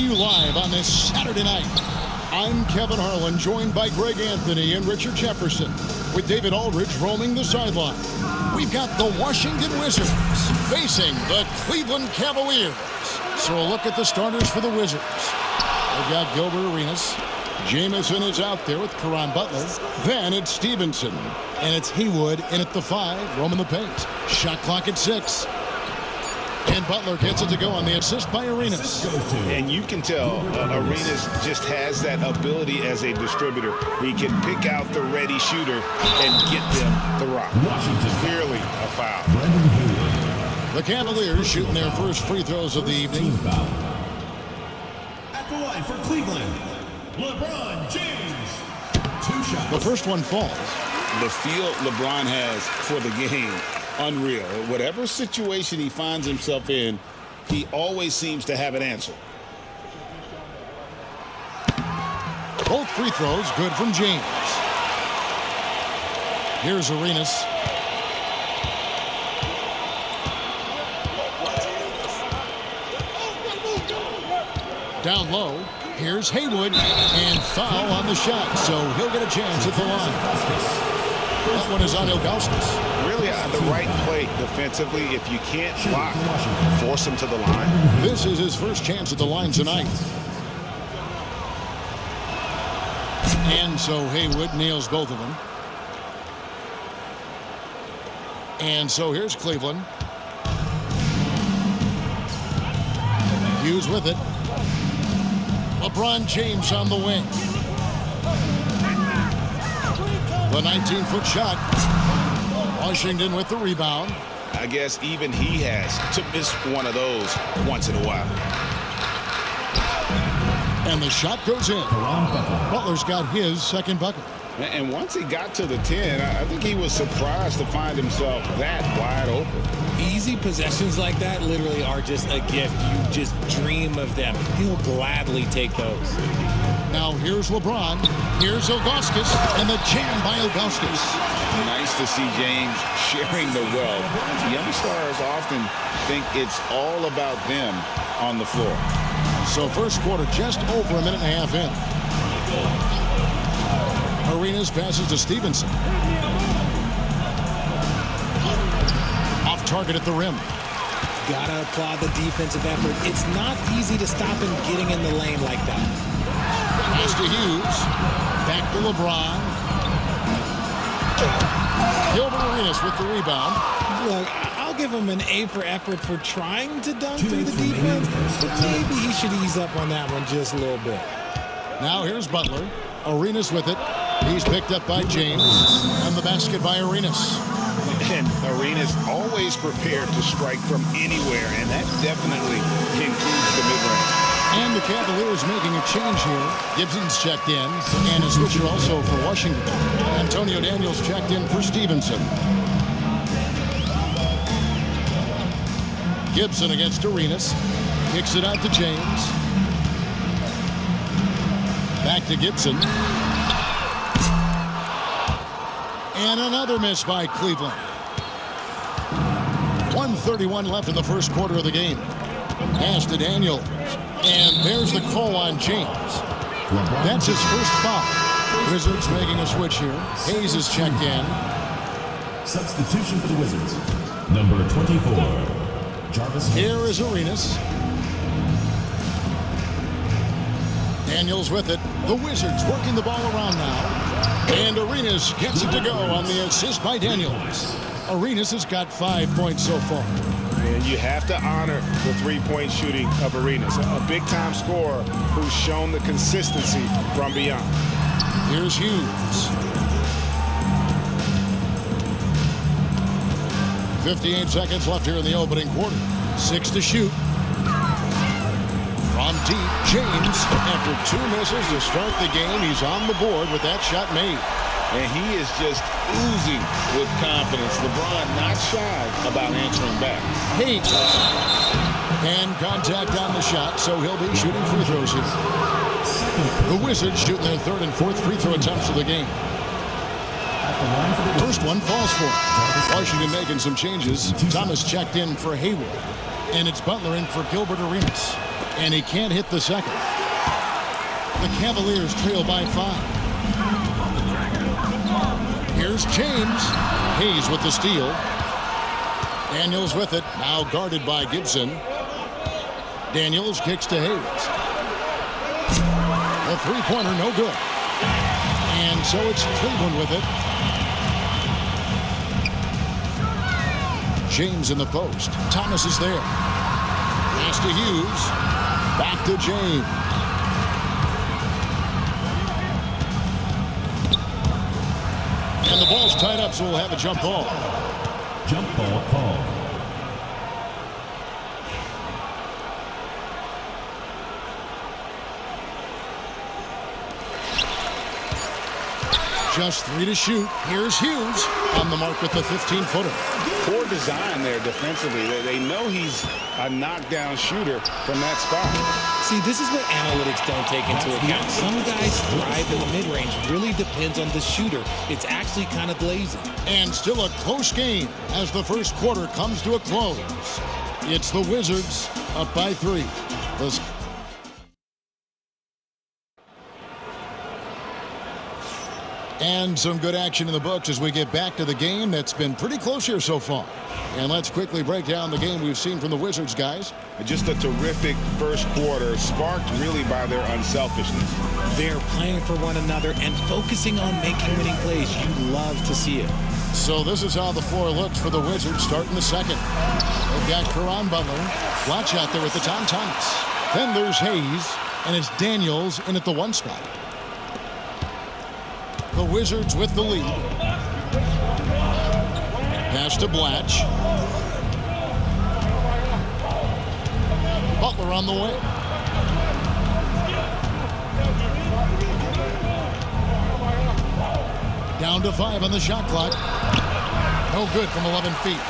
you live on this Saturday night. I'm Kevin Harlan, joined by Greg Anthony and Richard Jefferson, with David Aldridge roaming the sideline. We've got the Washington Wizards facing the Cleveland Cavaliers. So a look at the starters for the Wizards. They've got Gilbert Arenas. Jamison is out there with Caron Butler. Then it's Stevenson. And it's Haywood in at the 5, roaming the paint. Shot clock at 6. And Butler gets it to go on the assist by Arenas. And you can tell Arenas just has that ability as a distributor. He can pick out the ready shooter and get them the rock. Clearly a foul. The Cavaliers shooting their first free throws of the evening. At the line for Cleveland, Lebron James. 2 shots. The first one falls. The feel LeBron has for the game, unreal. Whatever situation he finds himself in, he always seems to have an answer. Both free throws good from James. Here's Arenas. Down low. Here's Haywood. And foul on the shot, so he'll get a chance at the line. That one is on Ilgauskas. Really on the right play defensively. If you can't block, force him to the line. This is his first chance at the line tonight. And so Haywood nails both of them. And so here's Cleveland. Hughes with it. LeBron James on the wing. The 19-foot shot. Washington with the rebound. I guess even he has to miss one of those once in a while. And the shot goes in. Butler's got his second bucket. And once he got to the 10, I think he was surprised to find himself that wide open. Easy possessions like that literally are just a gift. You just dream of them. He'll gladly take those. Now here's LeBron. Here's Ilgauskas. And the jam by Ilgauskas. Nice to see James sharing the wealth. Young stars often think it's all about them on the floor. So first quarter just over a minute and a half in. Arenas passes to Stevenson. Off target at the rim. Gotta applaud the defensive effort. It's not easy to stop him getting in the lane like that. Pass to Hughes. Back to LeBron. Gilbert Arenas with the rebound. Look, I'll give him an A for effort for trying to dunk through the defense, but maybe he should ease up on that one just a little bit. Now here's Butler. Arenas with it. He's picked up by James. And the basket by Arenas. And Arenas always prepared to strike from anywhere, and that definitely includes the mid-range. And the Cavaliers making a change here. Gibson's checked in, and a switcher also for Washington. Antonio Daniels checked in for Stevenson. Gibson against Arenas. Kicks it out to James. Back to Gibson. And another miss by Cleveland. 1:31 left in the first quarter of the game. Pass to Daniels. And there's the call on James. That's his first foul. Wizards making a switch here. Hayes is checked in. Substitution for the Wizards. Number 24, Jarvis. Here is Arenas. Daniels with it. The Wizards working the ball around now. And Arenas gets it to go on the assist by Daniels. Arenas has got 5 points so far. And you have to honor the three-point shooting of Arenas, a big-time scorer who's shown the consistency from beyond. Here's Hughes. 58 seconds left here in the opening quarter. 6 to shoot. From deep, James, after 2 misses to start the game, he's on the board with that shot made. And he is just oozing with confidence. LeBron not shy about answering back. Hayes. And contact on the shot, so he'll be shooting free throws here. The Wizards shooting their 3rd and 4th free throw attempts of the game. First one falls for him. Washington making some changes. Thomas checked in for Haywood. And it's Butler in for Gilbert Arenas. And he can't hit the second. The Cavaliers trail by 5. Here's James. Hayes with the steal. Daniels with it. Now guarded by Gibson. Daniels kicks to Hayes. The three-pointer, no good. And so it's Cleveland with it. James in the post. Thomas is there. Pass to Hughes. Back to James. And the ball's tied up, so we'll have a jump ball. Jump ball call. Just 3 to shoot. Here's Hughes on the mark with the 15-footer. Poor design there defensively. They know he's a knockdown shooter from that spot. See, this is what analytics don't take into account. Some guys thrive in the mid-range. Really depends on the shooter. It's actually kind of glazing. And still a close game as the first quarter comes to a close. It's the Wizards up by 3. And some good action in the books as we get back to the game that's been pretty close here so far. And let's quickly break down the game we've seen from the Wizards, guys. Just a terrific first quarter, sparked really by their unselfishness. They're playing for one another and focusing on making winning plays. You love to see it. So this is how the floor looks for the Wizards starting the second. They've got Caron Butler. Watch out there with the Tom Thomas. Then there's Hayes, and it's Daniels in at the 1 spot. The Wizards with the lead. Pass to Blatch. Butler on the wing. Down to 5 on the shot clock. No good from 11 feet.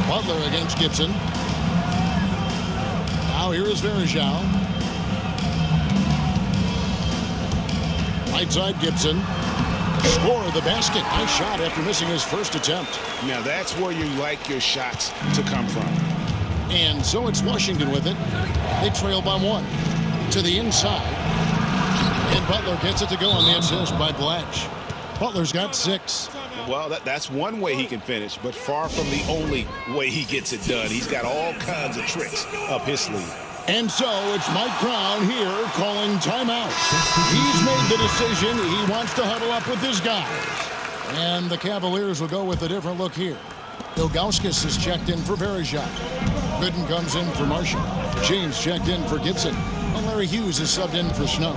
Butler against Gibson. Now here is Verjao. Right side Gibson. Score the basket. Nice shot after missing his first attempt. Now that's where you like your shots to come from. And so it's Washington with it. They trail by 1. To the inside. And Butler gets it to go on the assist by Blatch. Butler's got 6. Well, that's one way he can finish, but far from the only way he gets it done. He's got all kinds of tricks up his sleeve. And so it's Mike Brown here calling timeout. He's made the decision. He wants to huddle up with his guys. And the Cavaliers will go with a different look here. Ilgauskas is checked in for Verjao. Gooden comes in for Marshall. James checked in for Gibson. And Larry Hughes is subbed in for Snow.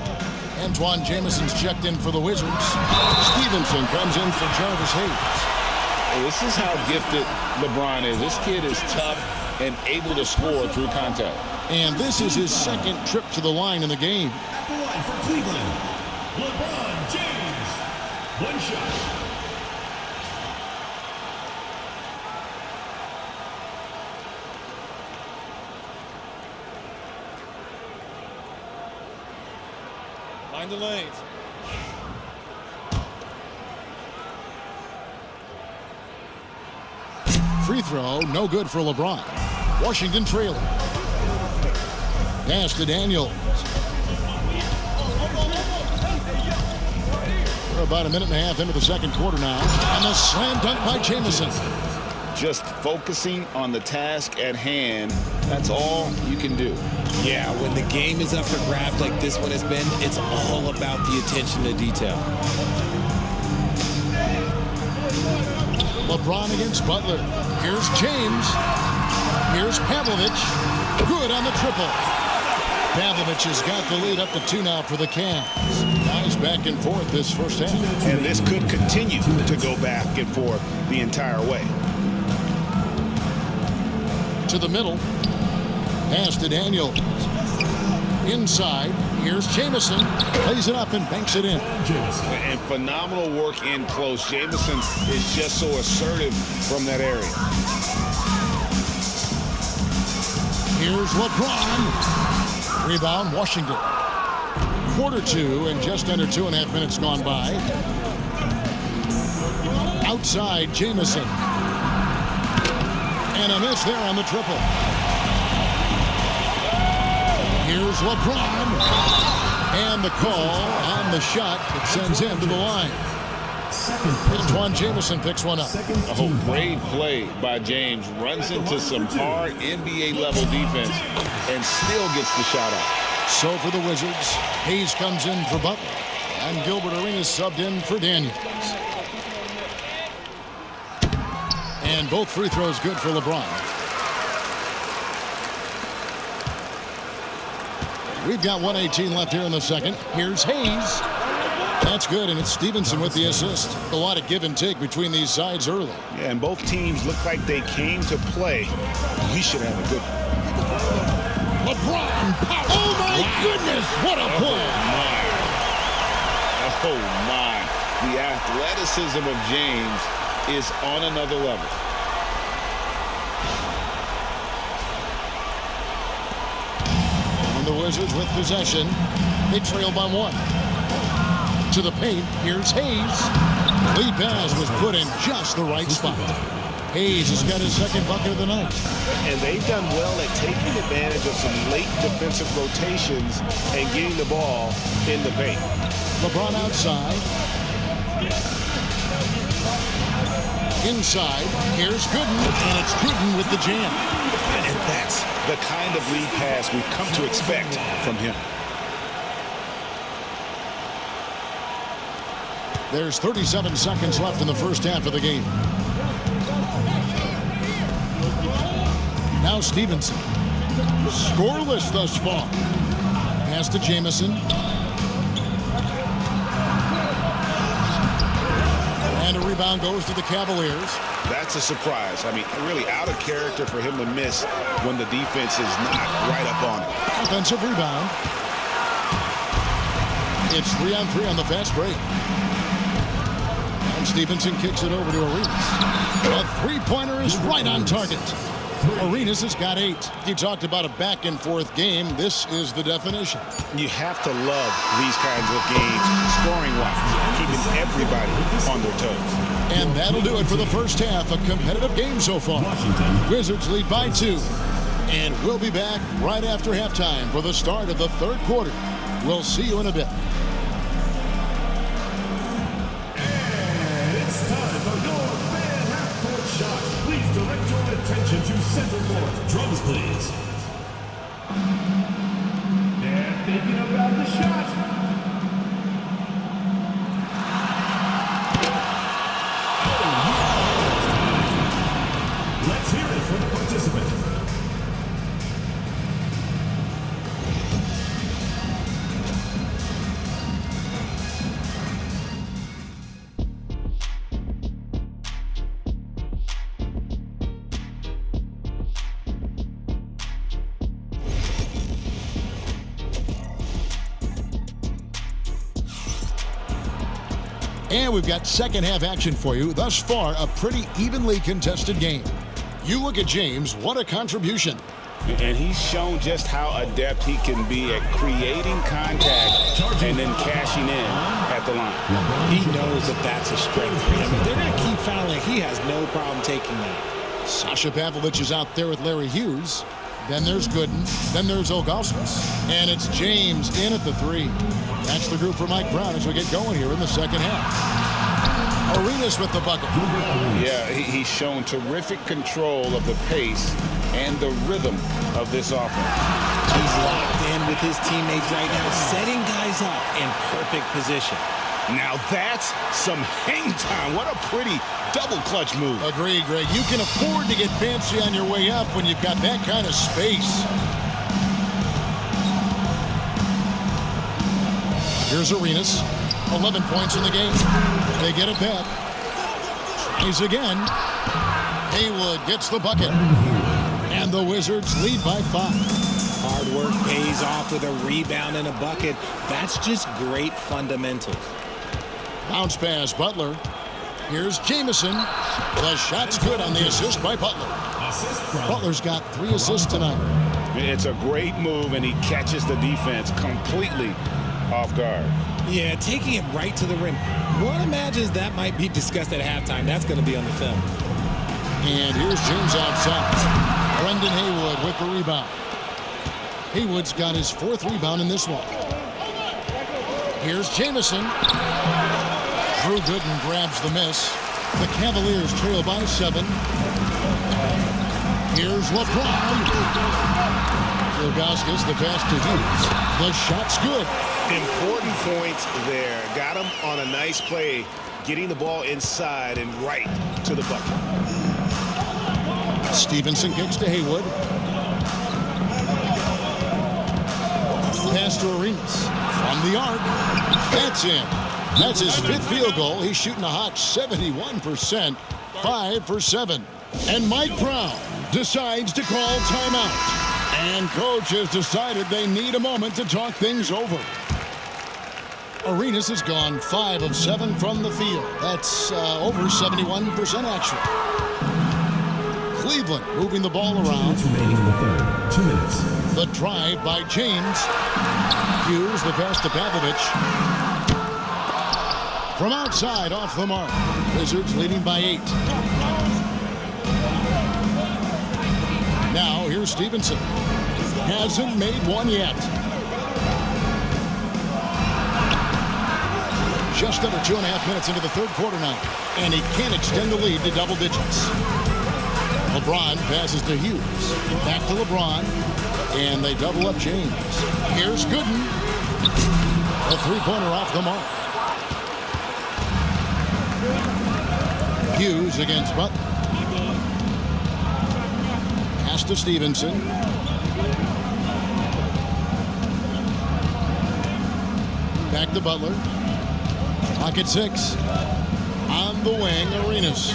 Antoine Jameson's checked in for the Wizards. Stevenson comes in for Jarvis Hayes. This is how gifted LeBron is. This kid is tough and able to score through contact. And this is his second trip to the line in the game. At the line for Cleveland, LeBron James. 1 shot. Mind the lanes. Free throw, no good for LeBron. Washington trailing. Pass to Daniels. We're about a minute and a half into the second quarter now. And the slam dunk by Jamison. Just focusing on the task at hand, that's all you can do. Yeah, when the game is up for grabs like this one has been, it's all about the attention to detail. LeBron against Butler. Here's James. Here's Pavlovich. Good on the triple. Pavlovich has got the lead up to 2 now for the Cavs. Guys back and forth this first half. And this could continue to go back and forth the entire way. To the middle. Pass to Daniels. Inside. Here's Jamison. Plays it up and banks it in. And phenomenal work in close. Jamison is just so assertive from that area. Here's LeBron. Rebound, Washington. Quarter 2 and just under 2.5 minutes gone by. Outside, Jamison. And a miss there on the triple. Here's LeBron. And the call on the shot that sends him to the line. Antoine Jamison picks one up. Oh, great play by James. Runs into some hard NBA-level defense and still gets the shot off. So for the Wizards, Hayes comes in for Butler. And Gilbert Arenas subbed in for Daniels. And both free throws good for LeBron. We've got 1:18 left here in the second. Here's Hayes. That's good, and it's Stevenson with the assist. A lot of give and take between these sides early. Yeah, and both teams look like they came to play. We should have a good LeBron power. Oh, my goodness. What a play. Oh, my. The athleticism of James is on another level. And the Wizards with possession. They trail by one. To the paint, here's Hayes. Lead pass was put in just the right spot. Hayes has got his second bucket of the night. And they've done well at taking advantage of some late defensive rotations and getting the ball in the paint. LeBron outside. Inside, here's Gooden, and it's Gooden with the jam. And that's the kind of lead pass we've come to expect from him. There's 37 seconds left in the first half of the game. Now Stevenson. Scoreless thus far. Pass to Jamison. And a rebound goes to the Cavaliers. That's a surprise. I mean, really out of character for him to miss when the defense is not right up on him. Offensive rebound. It's 3-on-3 on the fast break. And Stevenson kicks it over to Arenas. A three-pointer is right on target. Arenas has got 8. You talked about a back-and-forth game. This is the definition. You have to love these kinds of games, scoring-wise, keeping everybody on their toes. And that'll do it for the first half. A competitive game so far. Wizards lead by 2. And we'll be back right after halftime for the start of the third quarter. We'll see you in a bit. And it's time for your fan half-court shot. Please direct your attention to center court. Drums, please. They're thinking about the shot. Let's hear it from the participant. And we've got second half action for you. Thus far, a pretty evenly contested game. You look at James, what a contribution. And he's shown just how adept he can be at creating contact and then cashing in at the line. He knows that that's a strength for him. If they're going to keep fouling, he has no problem taking that. Sasha Pavlovich is out there with Larry Hughes. Then there's Gooden. Then there's Ogauskas. And it's James in at the 3. That's the group for Mike Brown as we get going here in the second half. Arenas with the bucket. Yeah, he's shown terrific control of the pace and the rhythm of this offense. He's locked in with his teammates right now, setting guys up in perfect position. Now that's some hang time. What a pretty double clutch move. Agreed, Greg. You can afford to get fancy on your way up when you've got that kind of space. Here's Arenas. 11 points in the game. They get it back. Tries again. Haywood gets the bucket. And the Wizards lead by 5. Hard work pays off with a rebound and a bucket. That's just great fundamentals. Bounce pass, Butler. Here's Jamison. The shot's good on the assist by Butler. Butler's got 3 assists tonight. It's a great move, and he catches the defense completely off guard. Yeah, taking it right to the rim. One imagines that might be discussed at halftime. That's going to be on the film. And here's James outside. Brendan Haywood with the rebound. Haywood's got his 4th rebound in this one. Here's Jamison. Drew Gooden grabs the miss. The Cavaliers trail by 7. Here's Lebron. Ilgauskas, the pass to Hughes. The shot's good. Important points there. Got him on a nice play, getting the ball inside and right to the bucket. Stevenson kicks to Haywood. Pass to Arenas. From the arc. That's in. That's his 5th field goal. He's shooting a hot 71%. 5 for 7. And Mike Brown decides to call timeout. And coach has decided they need a moment to talk things over. Arenas has gone 5 of 7 from the field. That's over 71% actually. Cleveland moving the ball around. 2 minutes remaining in the third. 2 minutes. The drive by James. Hughes, the pass to Pavlovich. From outside, off the mark. Wizards leading by 8. Now, here's Stevenson. Hasn't made one yet. Just under 2.5 minutes into the third quarter now. And he can't extend the lead to double digits. LeBron passes to Hughes. Back to LeBron. And they double up James. Here's Gooden. A 3-pointer off the mark. Hughes against Butler. Pass to Stevenson. Back to Butler. Clock at 6. On the wing, Arenas.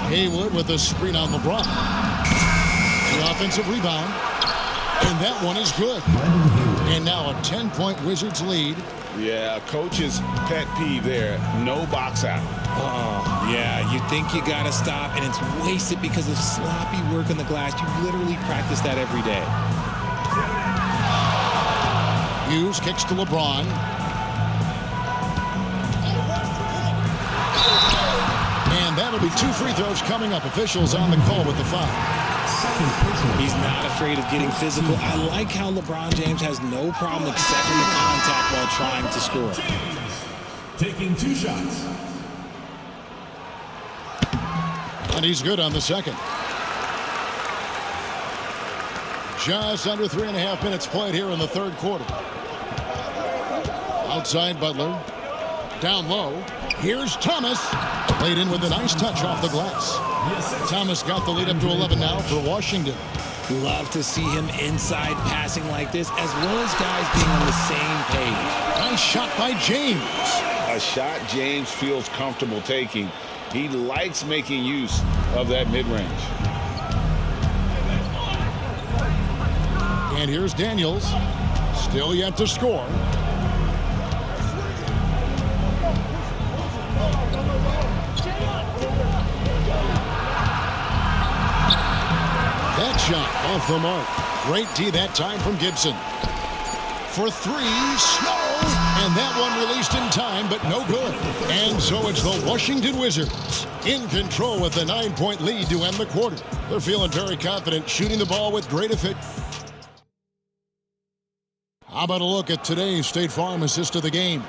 Haywood with a screen on LeBron. The offensive rebound. And that one is good. And now a 10-point Wizards lead. Yeah, coach's pet peeve there. No box out. Oh, yeah, you think you got to stop, and it's wasted because of sloppy work on the glass. You literally practice that every day. Hughes kicks to LeBron. And that'll be 2 free throws coming up. Officials on the call with the foul. He's not afraid of getting physical. I like how LeBron James has no problem accepting the contact while trying to score. Taking 2 shots. And he's good on the second. Just under 3.5 minutes played here in the third quarter. Outside Butler. Down low. Here's Thomas. Played in with a nice touch off the glass. Thomas got the lead up to 11 now for Washington. Love to see him inside passing like this, as well as guys being on the same page. Nice shot by James. A shot James feels comfortable taking. He likes making use of that mid-range. And here's Daniels. Still yet to score. That shot off the mark. Great D that time from Gibson. For 3, Snow. And that one released in time, but no good. And so it's the Washington Wizards in control with a 9-point lead to end the quarter. They're feeling very confident, shooting the ball with great effect. How about a look at today's State Farm assist of the game?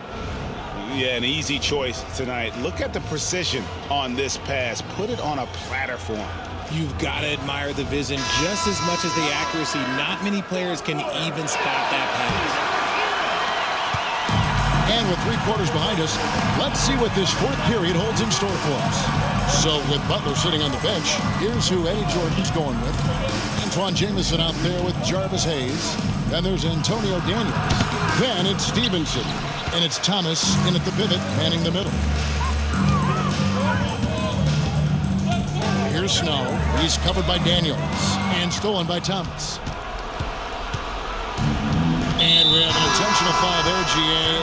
Yeah, an easy choice tonight. Look at the precision on this pass. Put it on a platter form. You've got to admire the vision just as much as the accuracy. Not many players can even spot that pass. And with 3 quarters behind us, let's see what this fourth period holds in store for us. So with Butler sitting on the bench, here's who Eddie Jordan's going with. Antoine Jamison out there with Jarvis Hayes. Then there's Antonio Daniels. Then it's Stevenson. And it's Thomas in at the pivot, manning the middle. Here's Snow. He's covered by Daniels. And stolen by Thomas. And we have an intentional foul there, GA.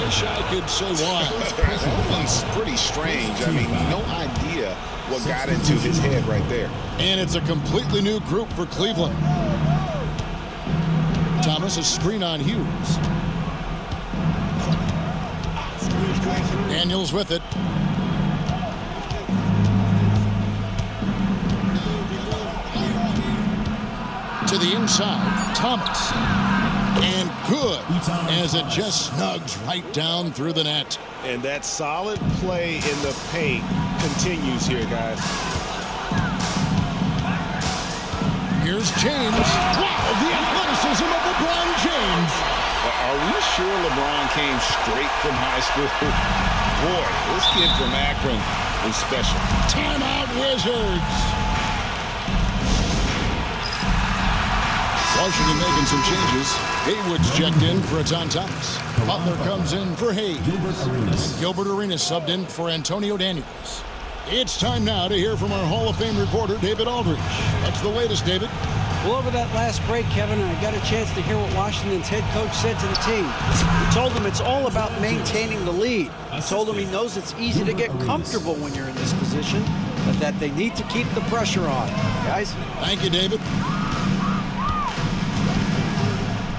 Wish I could say why. That one's pretty strange. I mean, no idea what got into his head right there. And it's a completely new group for Cleveland. Thomas, a screen on Hughes. Daniels with it. To the inside, Thomas. And good, as it just snugs right down through the net. And that solid play in the paint continues here, guys. Here's James. Wow, the athleticism of LeBron James. Are we sure LeBron came straight from high school? Boy, this kid from Akron is special. Timeout, Wizards. Washington making some changes. Haywood's checked in for John Thomas. Butler comes in for Hayes. Gilbert Arenas subbed in for Antonio Daniels. It's time now to hear from our Hall of Fame reporter, David Aldridge. What's the latest, David? Well, over that last break, Kevin, I got a chance to hear what Washington's head coach said to the team. He told them it's all about maintaining the lead. He told them he knows it's easy to get comfortable when you're in this position, but that they need to keep the pressure on. Guys? Thank you, David.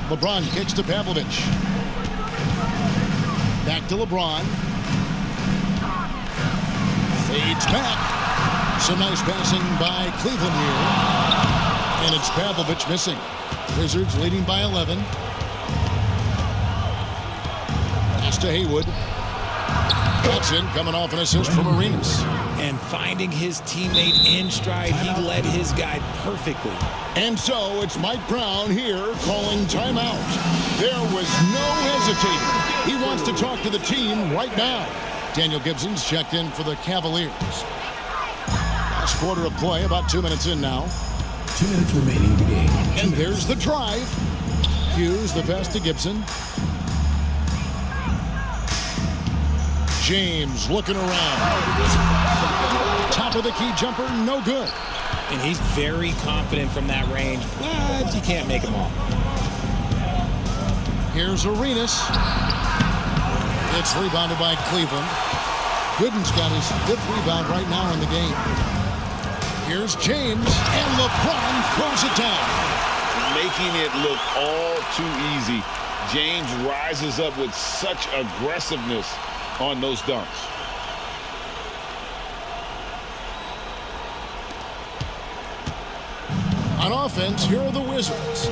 LeBron kicks to Pavlovich. Back to LeBron. Fades back. Some nice passing by Cleveland here. And it's Pavlovich missing. Wizards leading by 11. Pass to Haywood. Watson coming off an assist from Arenas. And finding his teammate in stride, he led his guy perfectly. And so it's Mike Brown here calling timeout. There was no hesitating. He wants to talk to the team right now. Daniel Gibson's checked in for the Cavaliers. Last quarter of play, about 2 minutes in now. 2 minutes remaining in the game. And there's the drive. Hughes, the pass to Gibson. James looking around. Top of the key jumper, no good. And he's very confident from that range, but you can't make him all. Here's Arenas. It's rebounded by Cleveland. Gooden's got his 5th rebound right now in the game. Here's James, and LeBron throws it down. Making it look all too easy. James rises up with such aggressiveness on those dunks. On offense, here are the Wizards.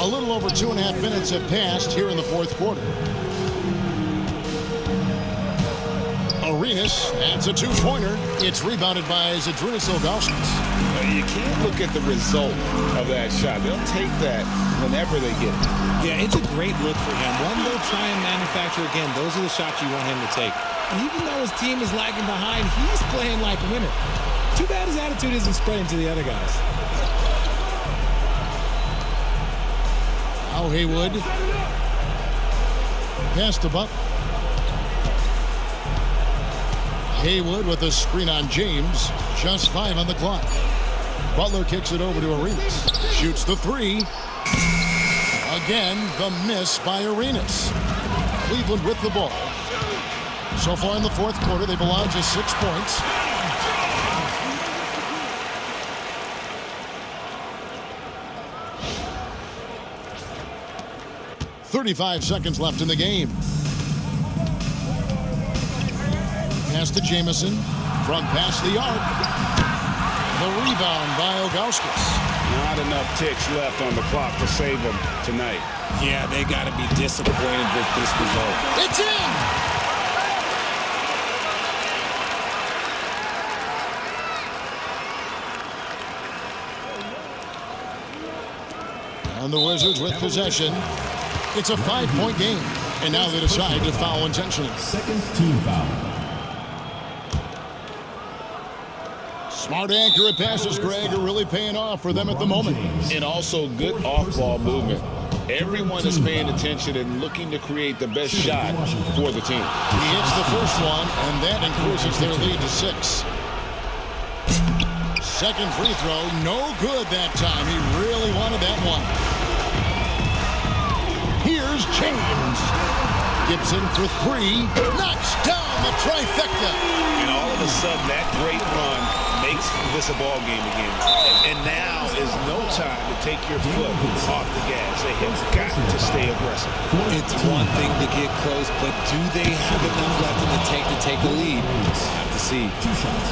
A little over 2.5 minutes have passed here in the 4th quarter. Arenas adds a 2-pointer. It's rebounded by Zadrunas Ilgauskas. You can't look at the result of that shot. They'll take that whenever they get it. Yeah, it's a great look for him. One they'll try and manufacture again. Those are the shots you want him to take. And even though his team is lagging behind, he's playing like a winner. Too bad his attitude isn't spreading to the other guys. Now Haywood. Pass to Butler. Haywood with a screen on James. Just 5 on the clock. Butler kicks it over to Arenas. Shoots the 3. Again, the miss by Arenas. Cleveland with the ball. So far in the 4th quarter, they've allowed just 6 points. .35 seconds left in the game. Pass to Jamison from past the arc. The rebound by Ilgauskas. Not enough ticks left on the clock to save them tonight. Yeah, they got to be disappointed with this result. It's in! And the Wizards with possession. It's a 5-point game. And now they decide to foul intentionally. Second team foul. Smart, accurate passes, Greg, are really paying off for them at the moment. And also good off-ball movement. Everyone is paying attention and looking to create the best shot for the team. He hits the first one, and that increases their lead to 6. Second free throw, no good that time. He really wanted that one. Here's James. Gibson for 3. Knocks down the trifecta. And all of a sudden, that great run makes this a ball game again. And now is no time to take your foot off the gas. They have got to stay aggressive. It's one thing to get close, but do they have enough left in the tank to take a lead? Have to see. 2 shots.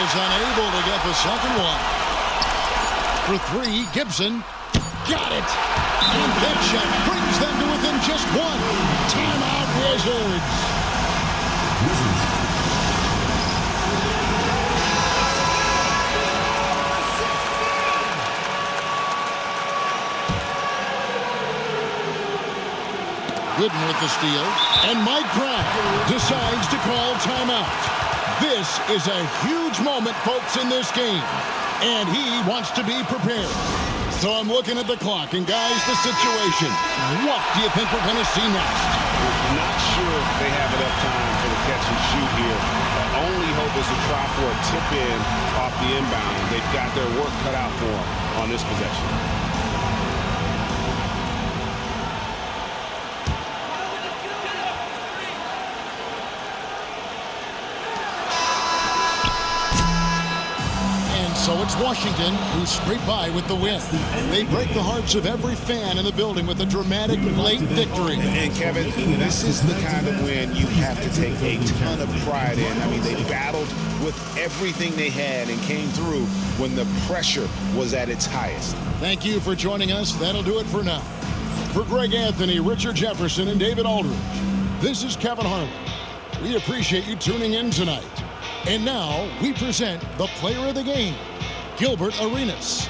is unable to get the second one. For three, Gibson got it. And that shot brings them to within just one. Timeout, Wizards. Gooden with the steal. And Mike Brown decides to call timeout. This is a huge moment, folks, in this game. And he wants to be prepared. So I'm looking at the clock. And, guys, the situation. What do you think we're going to see next? Not sure they have enough time for the catch and shoot here. The only hope is to try for a tip in off the inbound. They've got their work cut out for them on this possession. So it's Washington who scrape by with the win. They break the hearts of every fan in the building with a dramatic late victory. And Kevin, this is the kind of win you have to take a ton of pride in. I mean, they battled with everything they had and came through when the pressure was at its highest. Thank you for joining us. That'll do it for now. For Greg Anthony, Richard Jefferson, and David Aldridge, this is Kevin Harlan. We appreciate you tuning in tonight. And now we present the player of the game, Gilbert Arenas.